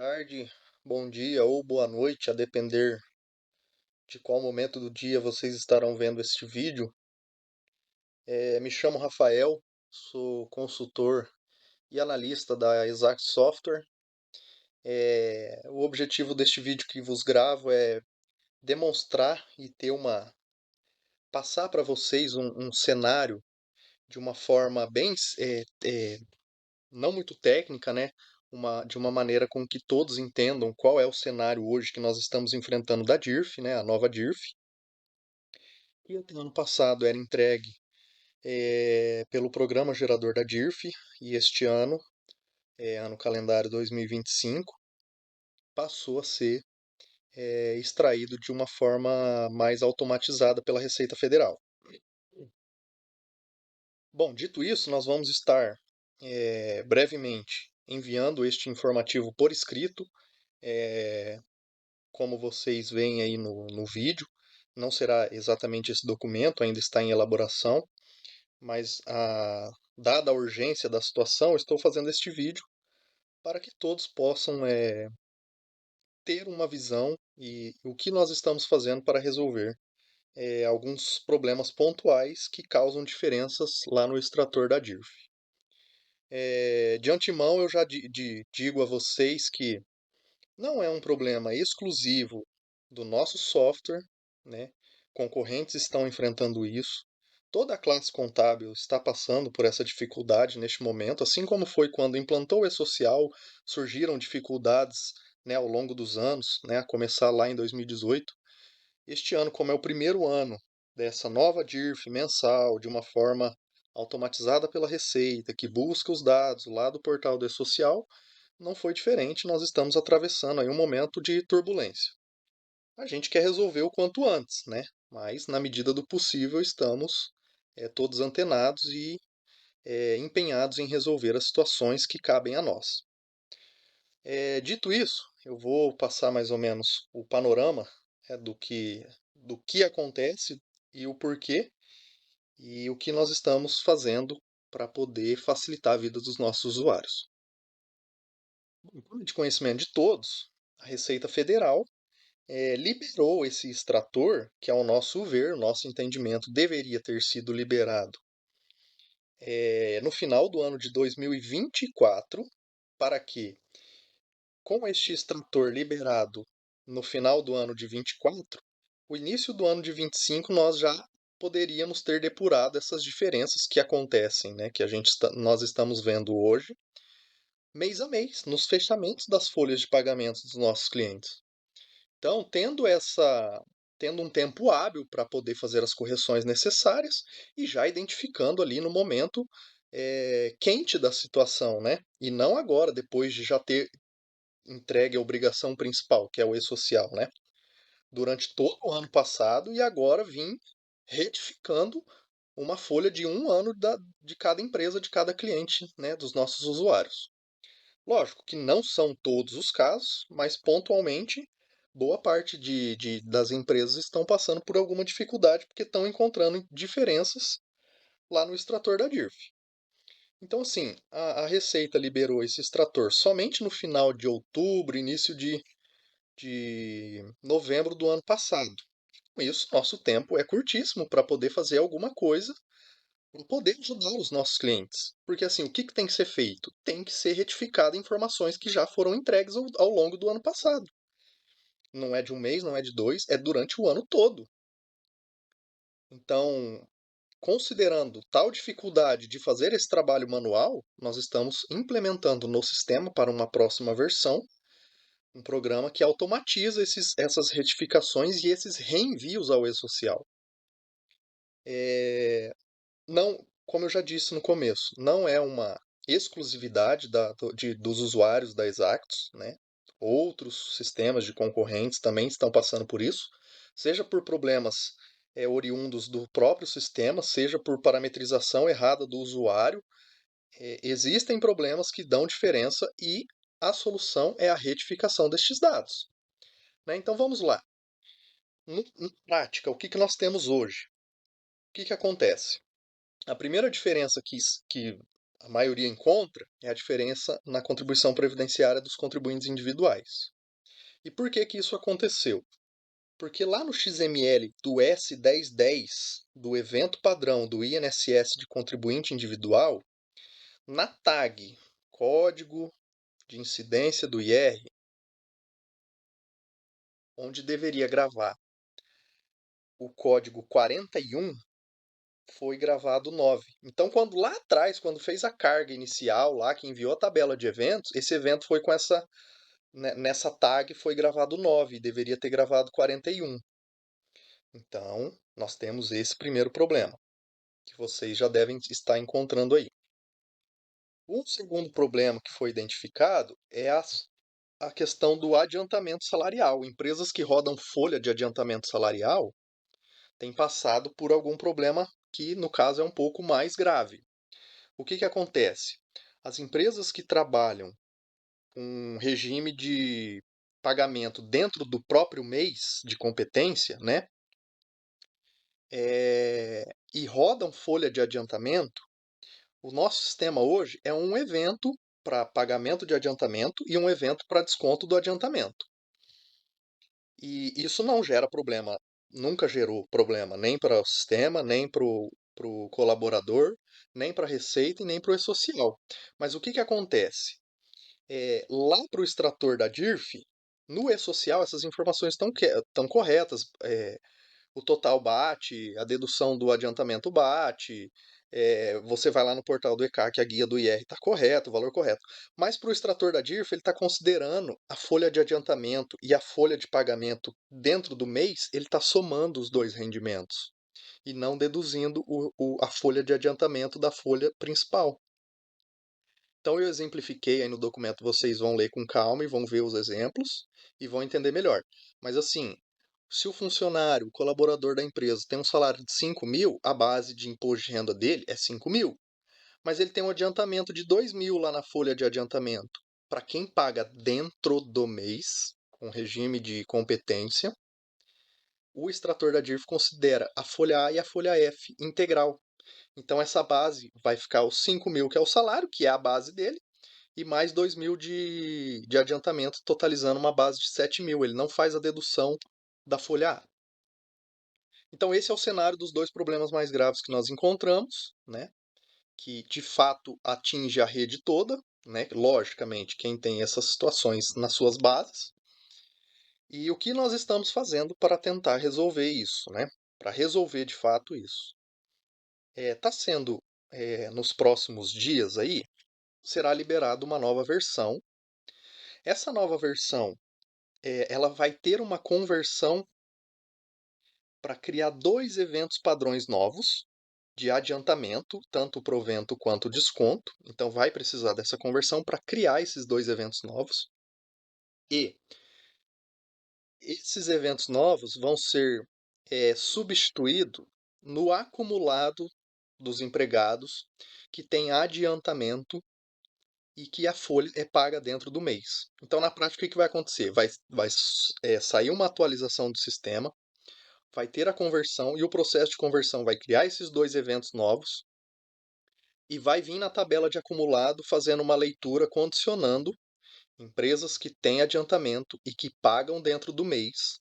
Tarde, bom dia ou boa noite, a depender de qual momento do dia vocês estarão vendo este vídeo. Me chamo Rafael, sou consultor e analista da Exact Software. O objetivo deste vídeo que vos gravo é demonstrar e passar para vocês um cenário de uma forma bem, não muito técnica, né? De uma maneira com que todos entendam qual é o cenário hoje que nós estamos enfrentando da DIRF, né? A nova DIRF. E até ano passado era entregue pelo programa gerador da DIRF, e este ano, ano calendário 2025, passou a ser extraído de uma forma mais automatizada pela Receita Federal. Bom, dito isso, nós vamos estar brevemente enviando este informativo por escrito, eh, como vocês veem aí no vídeo. Não será exatamente esse documento, ainda está em elaboração, mas dada a urgência da situação, estou fazendo este vídeo para que todos possam ter uma visão e o que nós estamos fazendo para resolver alguns problemas pontuais que causam diferenças lá no extrator da DIRF. De antemão, eu já digo a vocês que não é um problema exclusivo do nosso software, né? Concorrentes estão enfrentando isso. Toda a classe contábil está passando por essa dificuldade neste momento, assim como foi quando implantou o e-social, surgiram dificuldades, né, ao longo dos anos, né, a começar lá em 2018. Este ano, como é o primeiro ano dessa nova DIRF mensal, de uma forma automatizada pela Receita, que busca os dados lá do portal do e-social, não foi diferente. Nós estamos atravessando aí um momento de turbulência. A gente quer resolver o quanto antes, né? Mas, na medida do possível, estamos todos antenados e empenhados em resolver as situações que cabem a nós. Dito isso, eu vou passar mais ou menos o panorama do que acontece e o porquê e o que nós estamos fazendo para poder facilitar a vida dos nossos usuários. Bom, de conhecimento de todos, a Receita Federal liberou esse extrator, que ao nosso ver, nosso entendimento, deveria ter sido liberado no final do ano de 2024, para que, com este extrator liberado no final do ano de 24, o início do ano de 25 nós já poderíamos ter depurado essas diferenças que acontecem, né, que nós estamos vendo hoje, mês a mês, nos fechamentos das folhas de pagamentos dos nossos clientes. Então, tendo um tempo hábil para poder fazer as correções necessárias e já identificando ali no momento quente da situação, né? E não agora, depois de já ter entregue a obrigação principal, que é o e-social, né? Durante todo o ano passado, e agora vim retificando uma folha de um ano de cada empresa, de cada cliente, né? Dos nossos usuários. Lógico que não são todos os casos, mas pontualmente boa parte das empresas estão passando por alguma dificuldade porque estão encontrando diferenças lá no extrator da DIRF. Então, assim, a Receita liberou esse extrator somente no final de outubro, início de novembro do ano passado. Com isso, nosso tempo é curtíssimo para poder fazer alguma coisa para poder ajudar os nossos clientes. Porque assim, o que tem que ser feito? Tem que ser retificado informações que já foram entregues ao longo do ano passado. Não é de um mês, não é de dois, é durante o ano todo. Então, considerando tal dificuldade de fazer esse trabalho manual, nós estamos implementando no sistema para uma próxima versão um programa que automatiza essas retificações e esses reenvios ao e-social. Não, como eu já disse no começo, não é uma exclusividade dos usuários da Exactus, né? Outros sistemas de concorrentes também estão passando por isso, seja por problemas oriundos do próprio sistema, seja por parametrização errada do usuário. Existem problemas que dão diferença e a solução é a retificação destes dados, né? Então vamos lá. Na prática, o que nós temos hoje? O que acontece? A primeira diferença que a maioria encontra é a diferença na contribuição previdenciária dos contribuintes individuais. E por que que isso aconteceu? Porque lá no XML do S1010, do evento padrão do INSS de contribuinte individual, na tag Código de Incidência do IR, onde deveria gravar o código 41, foi gravado 9. Então, quando lá atrás, quando fez a carga inicial lá, que enviou a tabela de eventos, esse evento foi com essa, nessa tag foi gravado 9, deveria ter gravado 41. Então, nós temos esse primeiro problema, que vocês já devem estar encontrando aí. Um segundo problema que foi identificado é a questão do adiantamento salarial. Empresas que rodam folha de adiantamento salarial têm passado por algum problema que, no caso, é um pouco mais grave. O que que acontece? As empresas que trabalham com regime de pagamento dentro do próprio mês de competência, né? E rodam folha de adiantamento, o nosso sistema hoje é um evento para pagamento de adiantamento e um evento para desconto do adiantamento. E isso não gera problema, nunca gerou problema nem para o sistema, nem para o colaborador, nem para a Receita e nem para o E-Social. Mas o que que acontece? Lá para o extrator da DIRF, no E-Social, essas informações estão corretas. O total bate, a dedução do adiantamento bate, você vai lá no portal do ECAC, a guia do IR está correta, o valor correto. Mas para o extrator da DIRF, ele está considerando a folha de adiantamento e a folha de pagamento dentro do mês, ele está somando os dois rendimentos e não deduzindo a folha de adiantamento da folha principal. Então eu exemplifiquei aí no documento, vocês vão ler com calma e vão ver os exemplos e vão entender melhor. Mas assim, se o funcionário, o colaborador da empresa tem um salário de 5 mil, a base de imposto de renda dele é 5 mil. Mas ele tem um adiantamento de 2 mil lá na folha de adiantamento. Para quem paga dentro do mês, com regime de competência, o extrator da DIRF considera a folha A e a folha F integral. Então essa base vai ficar os 5 mil, que é o salário, que é a base dele, e mais 2 mil de adiantamento, totalizando uma base de 7 mil. Ele não faz a dedução da folha A. Então, esse é o cenário dos dois problemas mais graves que nós encontramos, né? Que de fato atinge a rede toda, né? Logicamente, quem tem essas situações nas suas bases. E o que nós estamos fazendo para tentar resolver isso, né? Para resolver de fato isso. Está sendo, nos próximos dias aí, será liberada uma nova versão. Essa nova versão, ela vai ter uma conversão para criar dois eventos padrões novos de adiantamento, tanto o provento quanto o desconto. Então, vai precisar dessa conversão para criar esses dois eventos novos. E esses eventos novos vão ser substituídos no acumulado dos empregados que tem adiantamento e que a folha é paga dentro do mês. Então, na prática, o que vai acontecer? Vai sair uma atualização do sistema, vai ter a conversão e o processo de conversão vai criar esses dois eventos novos e vai vir na tabela de acumulado fazendo uma leitura condicionando empresas que têm adiantamento e que pagam dentro do mês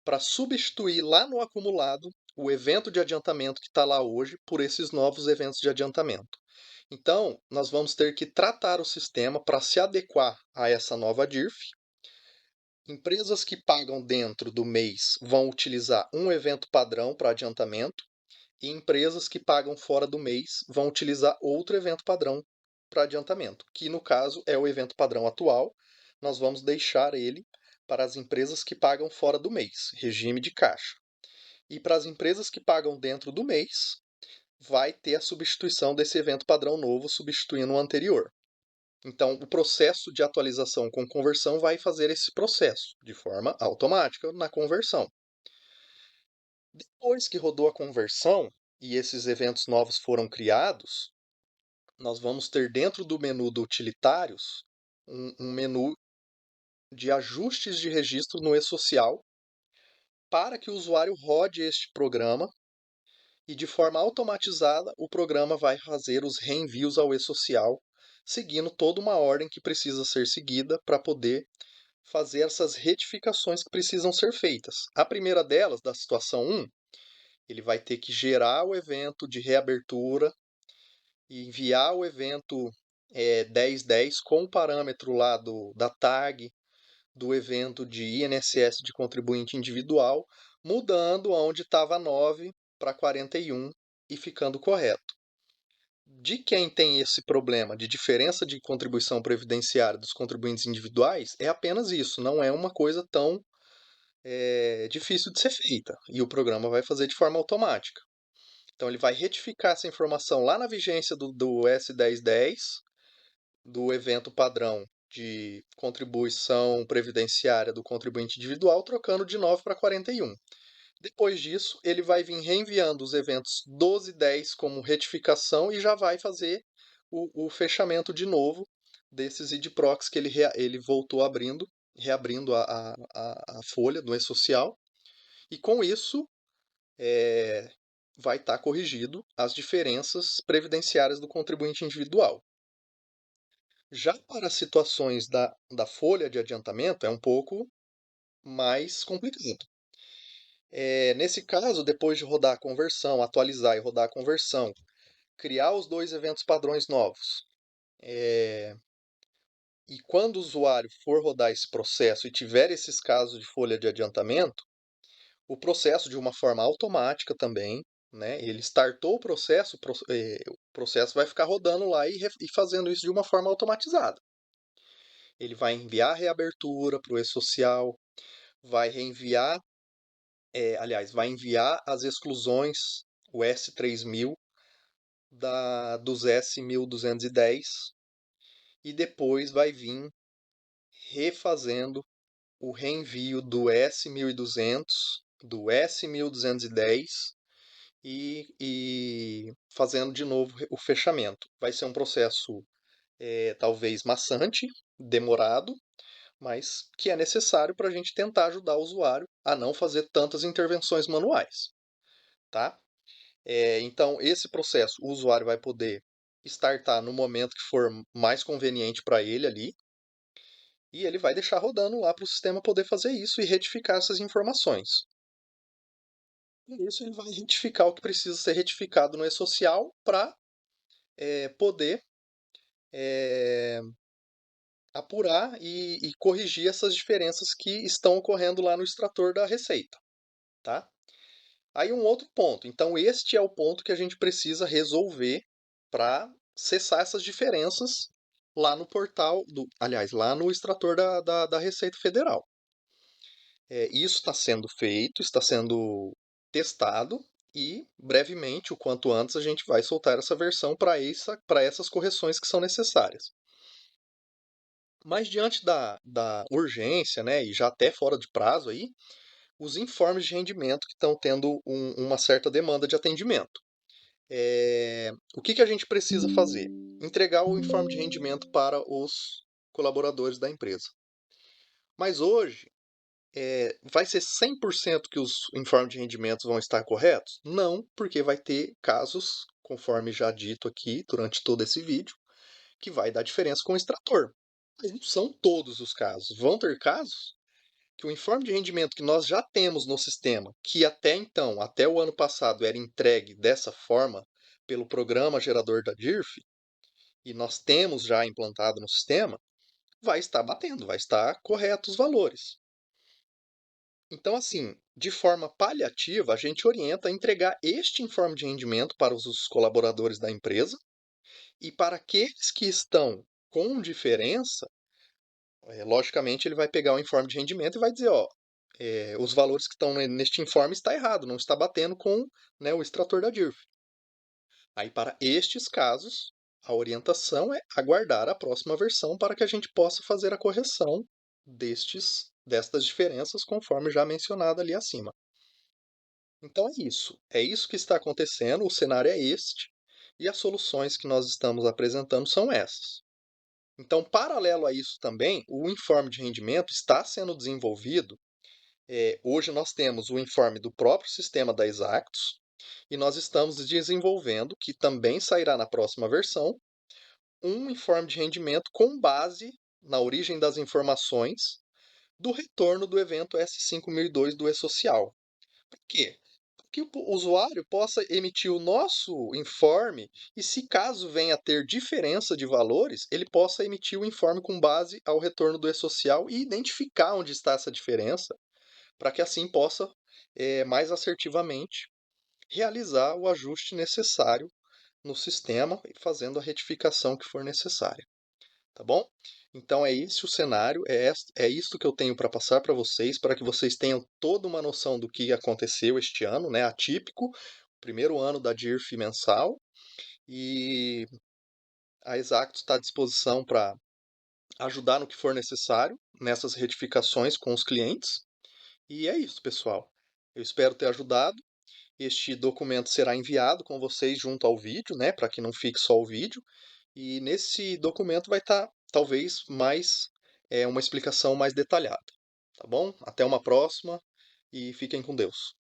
para substituir lá no acumulado o evento de adiantamento que está lá hoje por esses novos eventos de adiantamento. Então, nós vamos ter que tratar o sistema para se adequar a essa nova DIRF. Empresas que pagam dentro do mês vão utilizar um evento padrão para adiantamento e empresas que pagam fora do mês vão utilizar outro evento padrão para adiantamento, que no caso é o evento padrão atual. Nós vamos deixar ele para as empresas que pagam fora do mês, regime de caixa. E para as empresas que pagam dentro do mês, vai ter a substituição desse evento padrão novo, substituindo o anterior. Então, o processo de atualização com conversão vai fazer esse processo de forma automática na conversão. Depois que rodou a conversão e esses eventos novos foram criados, nós vamos ter dentro do menu do utilitários um menu de ajustes de registro no e-social para que o usuário rode este programa e de forma automatizada o programa vai fazer os reenvios ao e-social, seguindo toda uma ordem que precisa ser seguida para poder fazer essas retificações que precisam ser feitas. A primeira delas, da situação 1, ele vai ter que gerar o evento de reabertura e enviar o evento 1010 com o parâmetro lá da tag do evento de INSS de contribuinte individual, mudando onde estava 9 para 41 e ficando correto. De quem tem esse problema de diferença de contribuição previdenciária dos contribuintes individuais, é apenas isso, não é uma coisa tão difícil de ser feita. E o programa vai fazer de forma automática. Então, ele vai retificar essa informação lá na vigência do S1010, do evento padrão de contribuição previdenciária do contribuinte individual, trocando de 9 para 41. Depois disso, ele vai vir reenviando os eventos 12 e 10 como retificação e já vai fazer o fechamento de novo desses idprocs que ele voltou abrindo, reabrindo a folha do e-social. E com isso, é, vai estar corrigido as diferenças previdenciárias do contribuinte individual. Já para situações da folha de adiantamento, é um pouco mais complicado. Nesse caso, depois de rodar a conversão, atualizar e rodar a conversão, criar os dois eventos padrões novos, e quando o usuário for rodar esse processo e tiver esses casos de folha de adiantamento, o processo de uma forma automática também, né? Ele startou o processo, o processo vai ficar rodando lá e fazendo isso de uma forma automatizada. Ele vai enviar a reabertura para o e-social, vai reenviar, aliás, vai enviar as exclusões, o S3000 dos S1210 e depois vai vir refazendo o reenvio do S1200, do S1210 e fazendo de novo o fechamento. Vai ser um processo talvez maçante, demorado, mas que é necessário para a gente tentar ajudar o usuário a não fazer tantas intervenções manuais, tá? Então, esse processo o usuário vai poder startar no momento que for mais conveniente para ele ali, e ele vai deixar rodando lá para o sistema poder fazer isso e retificar essas informações. E isso ele vai retificar o que precisa ser retificado no e-social para poder é, apurar e corrigir essas diferenças que estão ocorrendo lá no extrator da receita, tá? Aí um outro ponto. Então, este é o ponto que a gente precisa resolver para cessar essas diferenças lá no portal, aliás, lá no extrator da Receita Federal. Isso está sendo feito, está sendo testado e brevemente, o quanto antes, a gente vai soltar essa versão para essas correções que são necessárias. Mas diante da urgência, né, e já até fora de prazo aí, os informes de rendimento que estão tendo uma certa demanda de atendimento. O que a gente precisa fazer? Entregar o informe de rendimento para os colaboradores da empresa. Mas hoje, vai ser 100% que os informes de rendimentos vão estar corretos? Não, porque vai ter casos, conforme já dito aqui durante todo esse vídeo, que vai dar diferença com o extrator. Mas não são todos os casos. Vão ter casos que o informe de rendimento que nós já temos no sistema, que até então, até o ano passado, era entregue dessa forma pelo programa gerador da DIRF, e nós temos já implantado no sistema, vai estar batendo, vai estar correto os valores. Então, assim, de forma paliativa, a gente orienta a entregar este informe de rendimento para os colaboradores da empresa e para aqueles que estão com diferença, logicamente ele vai pegar o informe de rendimento e vai dizer, ó, os valores que estão neste informe está errado, não está batendo com, né, o extrator da DIRF. Aí, para estes casos, a orientação é aguardar a próxima versão para que a gente possa fazer a correção destas diferenças, conforme já mencionado ali acima. Então é isso. É isso que está acontecendo, o cenário é este, e as soluções que nós estamos apresentando são essas. Então, paralelo a isso também, o informe de rendimento está sendo desenvolvido. Hoje nós temos o informe do próprio sistema da Exactus, E nós estamos desenvolvendo, que também sairá na próxima versão, um informe de rendimento com base na origem das informações do retorno do evento S5002 do E-Social. Por quê? Que o usuário possa emitir o nosso informe e, se caso venha a ter diferença de valores, ele possa emitir o informe com base ao retorno do e-social e identificar onde está essa diferença, para que assim possa, mais assertivamente, realizar o ajuste necessário no sistema, fazendo a retificação que for necessária. Tá bom? Então é esse o cenário, é isto que eu tenho para passar para que vocês tenham toda uma noção do que aconteceu este ano, né? Atípico, primeiro ano da DIRF mensal, e a Exactus está à disposição para ajudar no que for necessário nessas retificações com os clientes. E é isso, pessoal. Eu espero ter ajudado. Este documento será enviado com vocês junto ao vídeo, né? Para que não fique só o vídeo. E nesse documento vai estar, talvez, mais uma explicação mais detalhada. Tá bom? Até uma próxima e fiquem com Deus.